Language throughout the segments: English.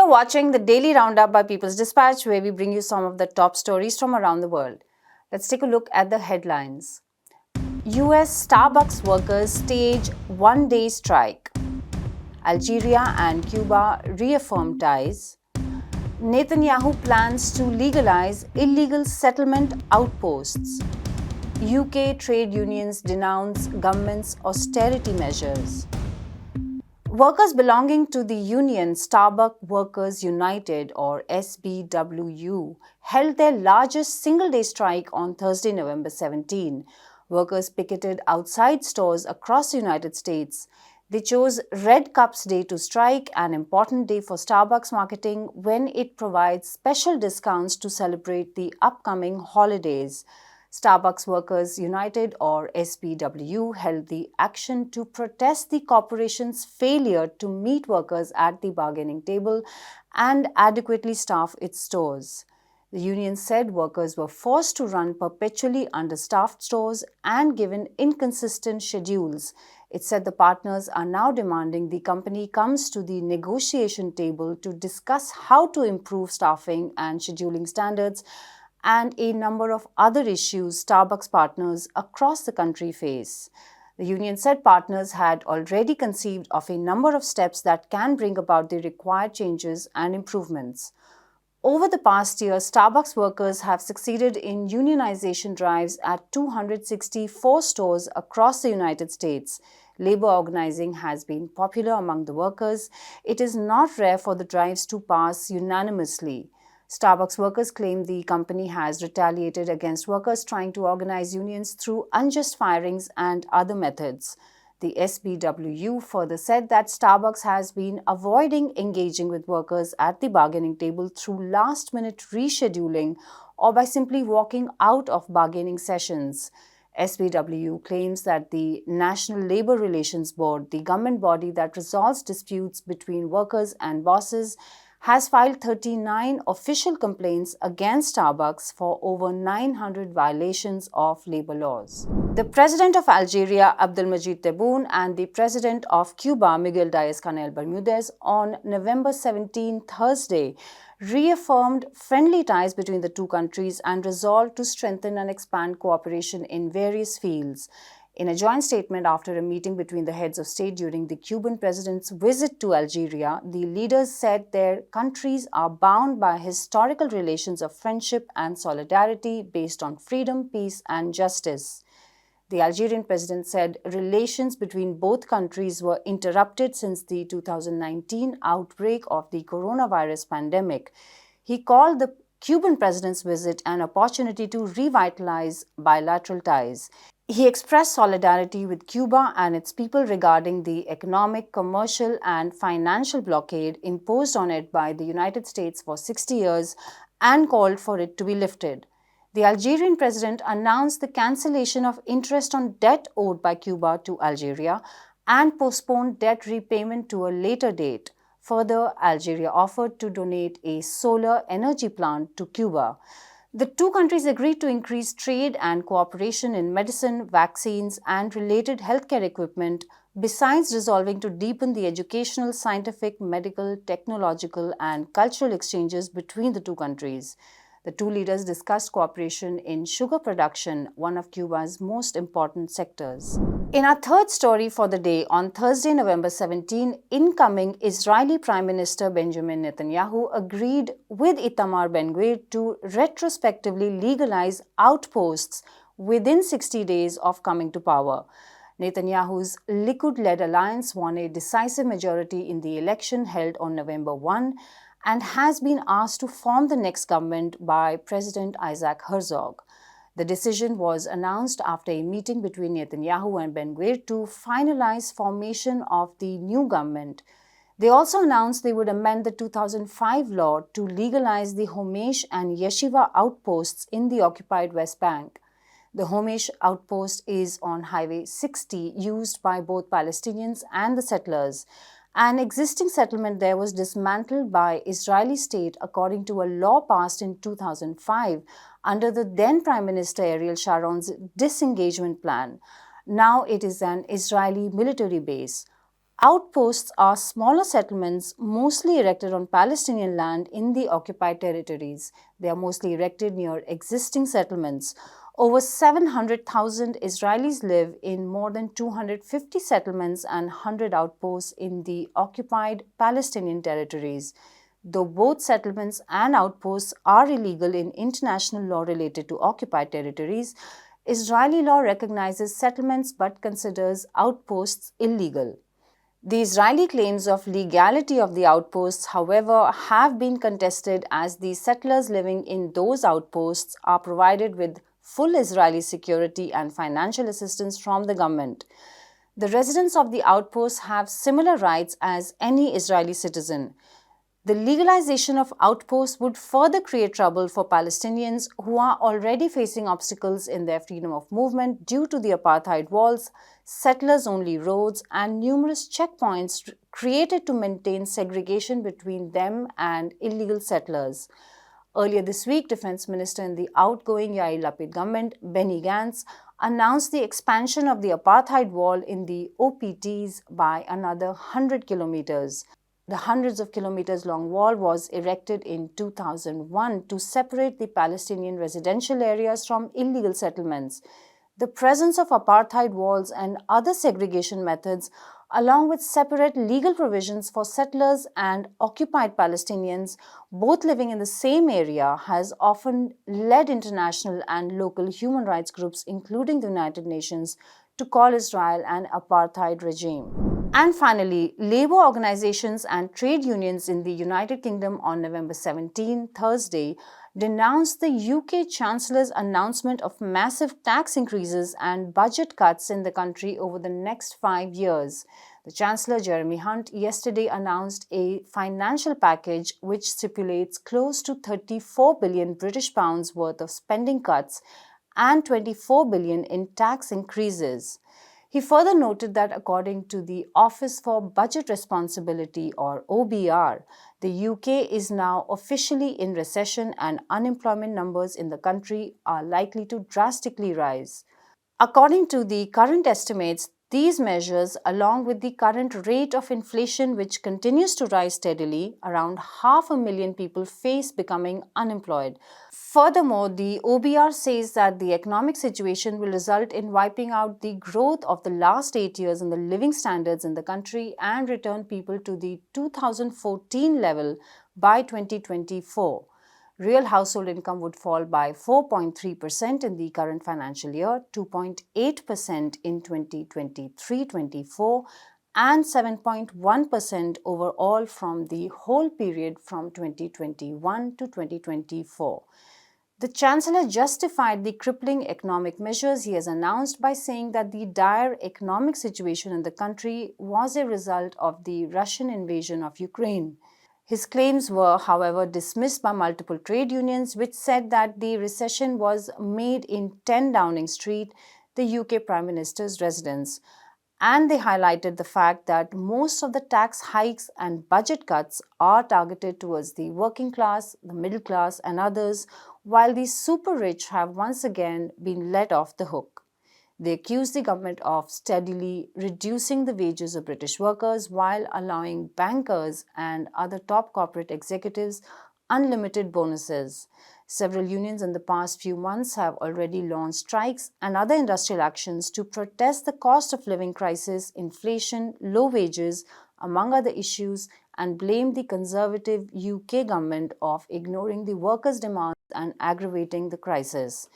You're watching the Daily Roundup by People's Dispatch, where we bring you some of the top stories from around the world. Let's take a look at the headlines. US Starbucks workers stage one-day strike. Algeria and Cuba reaffirm ties. Netanyahu plans to legalize illegal settlement outposts. UK trade unions denounce government's austerity measures. Workers belonging to the union Starbucks Workers United or SBWU held their largest single-day strike on Thursday, November 17. Workers picketed outside stores across the United States. They chose Red Cups Day to strike, an important day for Starbucks marketing when it provides special discounts to celebrate the upcoming holidays. Starbucks Workers United or SBWU held the action to protest the corporation's failure to meet workers at the bargaining table and adequately staff its stores. The union said workers were forced to run perpetually understaffed stores and given inconsistent schedules. It said the partners are now demanding the company comes to the negotiation table to discuss how to improve staffing and scheduling standards and a number of other issues Starbucks partners across the country face. The union said partners had already conceived of a number of steps that can bring about the required changes and improvements. Over the past year, Starbucks workers have succeeded in unionization drives at 264 stores across the United States. Labor organizing has been popular among the workers. It is not rare for the drives to pass unanimously. Starbucks workers claim the company has retaliated against workers trying to organize unions through unjust firings and other methods. The SBWU further said that Starbucks has been avoiding engaging with workers at the bargaining table through last-minute rescheduling or by simply walking out of bargaining sessions. SBWU claims that the National Labor Relations Board, the government body that resolves disputes between workers and bosses, has filed 39 official complaints against Starbucks for over 900 violations of labor laws. The president of Algeria, Abdelmadjid Tebboune, and the president of Cuba, Miguel Diaz-Canel Bermudez, on November 17, Thursday, reaffirmed friendly ties between the two countries and resolved to strengthen and expand cooperation in various fields. In a joint statement after a meeting between the heads of state during the Cuban president's visit to Algeria, the leaders said their countries are bound by historical relations of friendship and solidarity based on freedom, peace, and justice. The Algerian president said relations between both countries were interrupted since the 2019 outbreak of the coronavirus pandemic. He called the Cuban president's visit an opportunity to revitalize bilateral ties. He expressed solidarity with Cuba and its people regarding the economic, commercial, and financial blockade imposed on it by the United States for 60 years and called for it to be lifted. The Algerian president announced the cancellation of interest on debt owed by Cuba to Algeria and postponed debt repayment to a later date. Further, Algeria offered to donate a solar energy plant to Cuba. The two countries agreed to increase trade and cooperation in medicine, vaccines, and related healthcare equipment, besides resolving to deepen the educational, scientific, medical, technological, and cultural exchanges between the two countries. The two leaders discussed cooperation in sugar production, one of Cuba's most important sectors. In our third story for the day, on Thursday, November 17, incoming Israeli Prime Minister Benjamin Netanyahu agreed with Itamar Ben-Gvir to retrospectively legalize outposts within 60 days of coming to power. Netanyahu's Likud-led alliance won a decisive majority in the election held on November 1 and has been asked to form the next government by President Isaac Herzog. The decision was announced after a meeting between Netanyahu and Ben-Gvir to finalize formation of the new government. They also announced they would amend the 2005 law to legalize the Homesh and Yeshiva outposts in the occupied West Bank. The Homesh outpost is on Highway 60, used by both Palestinians and the settlers. An existing settlement there was dismantled by Israeli state according to a law passed in 2005 under the then Prime Minister Ariel Sharon's disengagement plan. Now it is an Israeli military base. Outposts are smaller settlements mostly erected on Palestinian land in the occupied territories. They are mostly erected near existing settlements. Over 700,000 Israelis live in more than 250 settlements and 100 outposts in the occupied Palestinian territories. Though both settlements and outposts are illegal in international law related to occupied territories, Israeli law recognizes settlements but considers outposts illegal. The Israeli claims of legality of the outposts, however, have been contested as the settlers living in those outposts are provided with full Israeli security and financial assistance from the government. The residents of the outposts have similar rights as any Israeli citizen. The legalization of outposts would further create trouble for Palestinians who are already facing obstacles in their freedom of movement due to the apartheid walls, settlers only roads, and numerous checkpoints created to maintain segregation between them and illegal settlers. Earlier this week, Defense Minister in the outgoing Yair Lapid government, Benny Gantz, announced the expansion of the apartheid wall in the OPTs by another 100 kilometers. The hundreds of kilometers long wall was erected in 2001 to separate the Palestinian residential areas from illegal settlements. The presence of apartheid walls and other segregation methods, along with separate legal provisions for settlers and occupied Palestinians, both living in the same area, has often led international and local human rights groups, including the United Nations, to call Israel an apartheid regime. And finally, labor organizations and trade unions in the United Kingdom on November 17, Thursday, denounced the UK Chancellor's announcement of massive tax increases and budget cuts in the country over the next 5 years. The Chancellor, Jeremy Hunt, yesterday announced a financial package which stipulates close to 34 billion British pounds worth of spending cuts and 24 billion in tax increases. He further noted that according to the Office for Budget Responsibility, or OBR, the UK is now officially in recession and unemployment numbers in the country are likely to drastically rise. According to the current estimates, these measures, along with the current rate of inflation which continues to rise steadily, around 500,000 people face becoming unemployed. Furthermore, the OBR says that the economic situation will result in wiping out the growth of the last 8 years in the living standards in the country and return people to the 2014 level by 2024. Real household income would fall by 4.3% in the current financial year, 2.8% in 2023-24, and 7.1% overall from the whole period from 2021 to 2024. The Chancellor justified the crippling economic measures he has announced by saying that the dire economic situation in the country was a result of the Russian invasion of Ukraine. His claims were, however, dismissed by multiple trade unions, which said that the recession was made in 10 Downing Street, the UK Prime Minister's residence. And they highlighted the fact that most of the tax hikes and budget cuts are targeted towards the working class, the middle class, and others, while the super rich have once again been let off the hook. They accused the government of steadily reducing the wages of British workers while allowing bankers and other top corporate executives unlimited bonuses. Several unions in the past few months have already launched strikes and other industrial actions to protest the cost of living crisis, inflation, low wages, among other issues, and blame the Conservative UK government of ignoring the workers' demands and aggravating the crisis.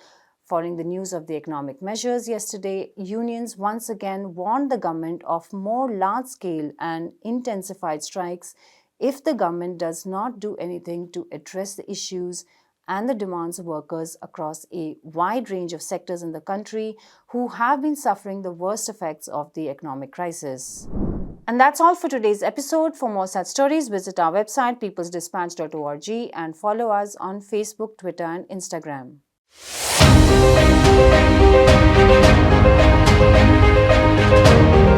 Following the news of the economic measures yesterday, unions once again warned the government of more large-scale and intensified strikes if the government does not do anything to address the issues and the demands of workers across a wide range of sectors in the country who have been suffering the worst effects of the economic crisis. And that's all for today's episode. For more such stories, visit our website peoplesdispatch.org and follow us on Facebook, Twitter, and Instagram. Thank you.